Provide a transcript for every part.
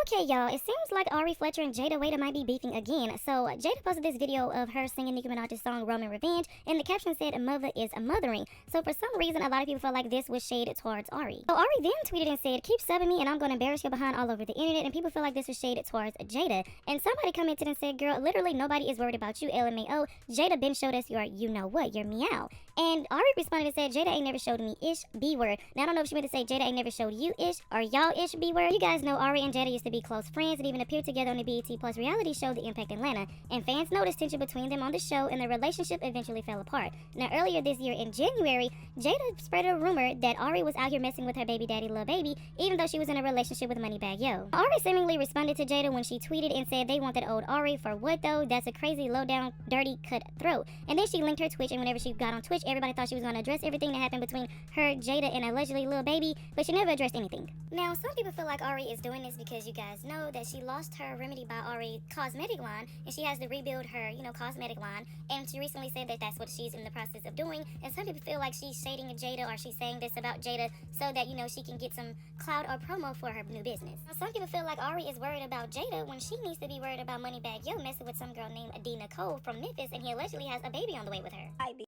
Okay, y'all, it seems like Ari Fletcher and Jayda might be beefing again. So, Jayda posted this video of her singing Nicki Minaj's song Roman Revenge, and the caption said, "Mother is a mothering." So, for some reason, a lot of people felt like this was shade towards Ari. So, Ari then tweeted and said, "Keep subbing me, and I'm gonna embarrass you behind all over the internet." And people feel like this was shade towards Jayda. And somebody commented and said, "Girl, literally nobody is worried about you, LMAO. Jayda been showed us your you know what, your meow." And Ari responded and said, "Jayda ain't never showed me ish, B word." Now, I don't know if she meant to say Jayda ain't never showed you ish or y'all ish, B word. You guys know Ari and Jayda used to be close friends and even appeared together on the BET Plus reality show The Impact Atlanta, and fans noticed tension between them on the show, and the relationship eventually fell apart. Now, earlier this year in January, Jayda spread a rumor that Ari was out here messing with her baby daddy Lil Baby, even though she was in a relationship with MoneyBagg Yo. Ari seemingly responded to Jayda when she tweeted and said they wanted old Ari for what though? That's a crazy, low-down, dirty cutthroat. And then she linked her Twitch, and whenever she got on Twitch, everybody thought she was going to address everything that happened between her, Jayda, and allegedly Lil Baby, but she never addressed anything. Now, some people feel like Ari is doing this because you guys know that she lost her Remedy by Ari cosmetic line, and she has to rebuild her, cosmetic line, and she recently said that that's what she's in the process of doing, and some people feel like she's shading Jayda, or she's saying this about Jayda so that, she can get some clout or promo for her new business. Now, some people feel like Ari is worried about Jayda when she needs to be worried about MoneyBagg Yo messing with some girl named D. Nicole from Memphis, and he allegedly has a baby on the way with her. Right, bitch.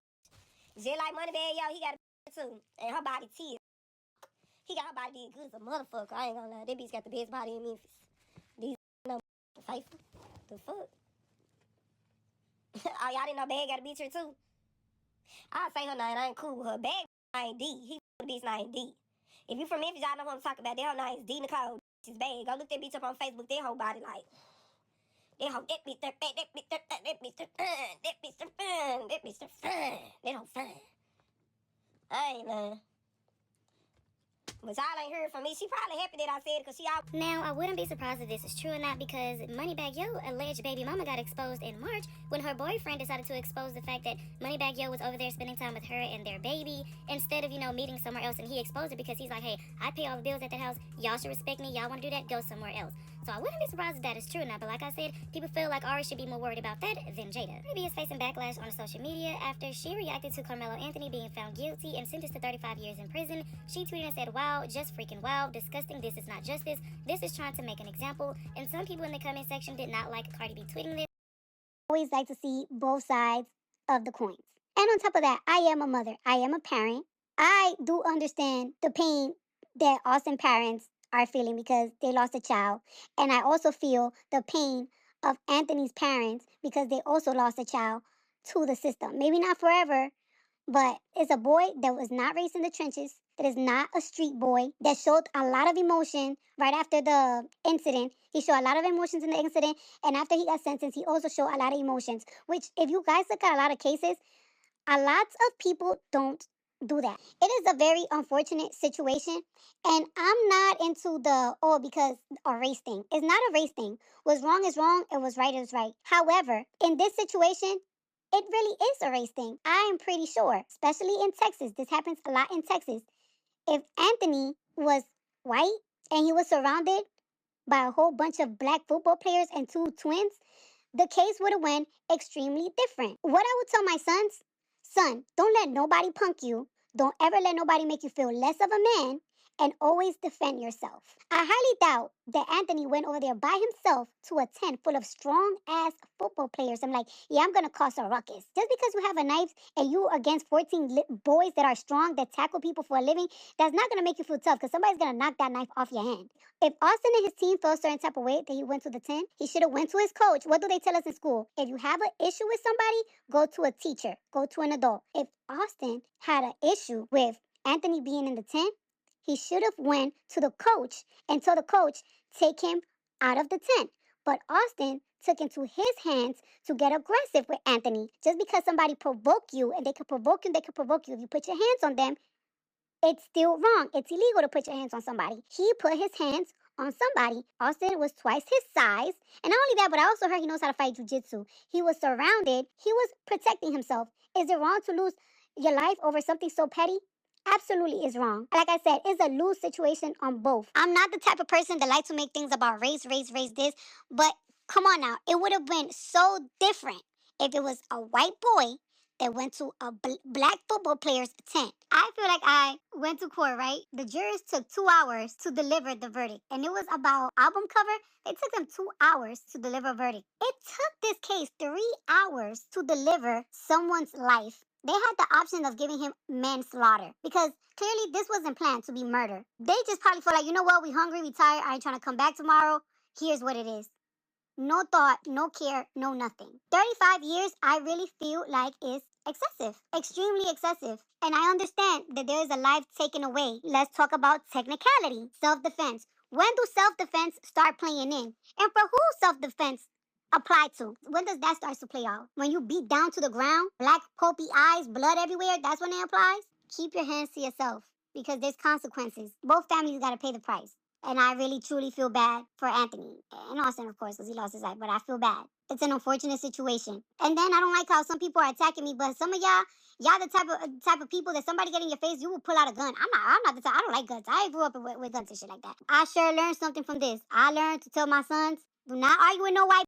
Just like MoneyBagg Yo, he got a too, and her body too. He got her body did good as a motherfucker. I ain't gonna lie, that bitch got the best body in Memphis. These no faithful. The fuck? Oh, y'all didn't know Bag got a bitch here too? I'll say her name, I ain't cool with her. Bag ain't D. He the bitch name D. If you from Memphis, y'all know what I'm talking about. That whole name is D. Nicole. She's Bag. Go look that bitch up on Facebook. That whole body like. That whole, that bitch, that bitch, that bitch, that bitch, that bitch, that whole fine. I ain't lying. But y'all ain't heard from me. She probably happy that I said it because she out. Now, I wouldn't be surprised if this is true or not, because MoneyBagg Yo alleged baby mama got exposed in March when her boyfriend decided to expose the fact that MoneyBagg Yo was over there spending time with her and their baby instead of, meeting somewhere else, and he exposed it because he's like, "Hey, I pay all the bills at that house. Y'all should respect me. Y'all want to do that? Go somewhere else." So I wouldn't be surprised if that is true or not, but like I said, people feel like Ari should be more worried about that than Jayda. Maybe is facing backlash on social media after she reacted to Carmelo Anthony being found guilty and sentenced to 35 years in prison. She tweeted and said, "Wow, just freaking wow, disgusting, this is not justice, this is trying to make an example." And some people in the comment section did not like Cardi B tweeting this. Always like to see both sides of the coins. And on top of that, I am a mother, I am a parent. I do understand the pain that Austin parents are feeling because they lost a child. And I also feel the pain of Anthony's parents because they also lost a child to the system. Maybe not forever, but it's a boy that was not raised in the trenches, that is not a street boy, that showed a lot of emotion right after the incident. He showed a lot of emotions in the incident, and after he got sentenced, he also showed a lot of emotions, which if you guys look at a lot of cases, a lot of people don't do that. It is a very unfortunate situation, and I'm not into the, oh, because a race thing. It's not a race thing. What's wrong is wrong, and what's right is right. However, in this situation, it really is a race thing. I am pretty sure, especially in Texas. This happens a lot in Texas. If Anthony was white and he was surrounded by a whole bunch of black football players and two twins, the case would have went extremely different. What I would tell my sons, son, don't let nobody punk you. Don't ever let nobody make you feel less of a man, and always defend yourself. I highly doubt that Anthony went over there by himself to a tent full of strong-ass football players. I'm like, yeah, I'm going to cause a ruckus. Just because you have a knife and you against 14 boys that are strong, that tackle people for a living, that's not going to make you feel tough because somebody's going to knock that knife off your hand. If Austin and his team felt a certain type of way that he went to the tent, he should have went to his coach. What do they tell us in school? If you have an issue with somebody, go to a teacher. Go to an adult. If Austin had an issue with Anthony being in the tent, he should have went to the coach and told the coach, take him out of the tent. But Austin took into his hands to get aggressive with Anthony. Just because somebody provoke you, and they could provoke you, they could provoke you. If you put your hands on them, it's still wrong. It's illegal to put your hands on somebody. He put his hands on somebody. Austin was twice his size. And not only that, but I also heard he knows how to fight jujitsu. He was surrounded. He was protecting himself. Is it wrong to lose your life over something so petty? Absolutely is wrong. Like I said, it's a lose situation on both. I'm not the type of person that likes to make things about race this, but come on now. It would have been so different if it was a white boy that went to a black football player's tent. I feel like I went to court, right? The jurors took 2 hours to deliver the verdict, and it was about album cover. It took them 2 hours to deliver a verdict. It took this case 3 hours to deliver someone's life. They had the option of giving him manslaughter because clearly this wasn't planned to be murder. They just probably feel like, you know what, we hungry, we tired, I ain't trying to come back tomorrow. Here's what it is. No thought, no care, no nothing. 35 years, I really feel like is excessive, extremely excessive. And I understand that there is a life taken away. Let's talk about technicality, self-defense. When do self-defense start playing in? And for who self-defense apply to? When does that start to play out? When you beat down to the ground, black pulpy eyes, blood everywhere, that's when it applies? Keep your hands to yourself because there's consequences. Both families got to pay the price. And I really truly feel bad for Anthony. And Austin, of course, because he lost his life. But I feel bad. It's an unfortunate situation. And then I don't like how some people are attacking me, but some of y'all the type of people that somebody get in your face, you will pull out a gun. I'm not the type. I don't like guns. I grew up with guns and shit like that. I sure learned something from this. I learned to tell my sons, do not argue with no white